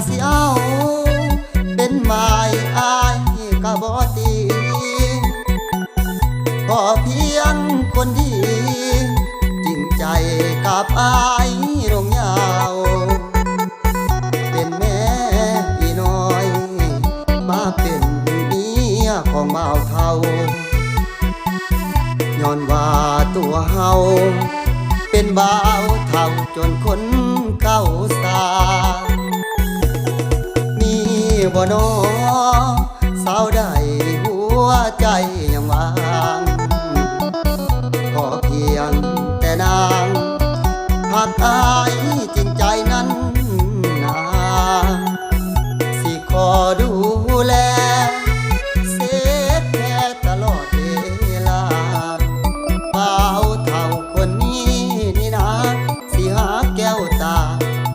สิเอาเป็นหมายอายก็บ่ตีขอเพียงคนดีจริงใจกับอายลงยาวเป็นแม่อีน้อยมาเป็นเมียของบ่าวเฒ่าย้อนว่าตัวเฮาเป็นบ่าวเฒ่าจนคนเก่าสามีบ่น้อสาวใดหัวใจ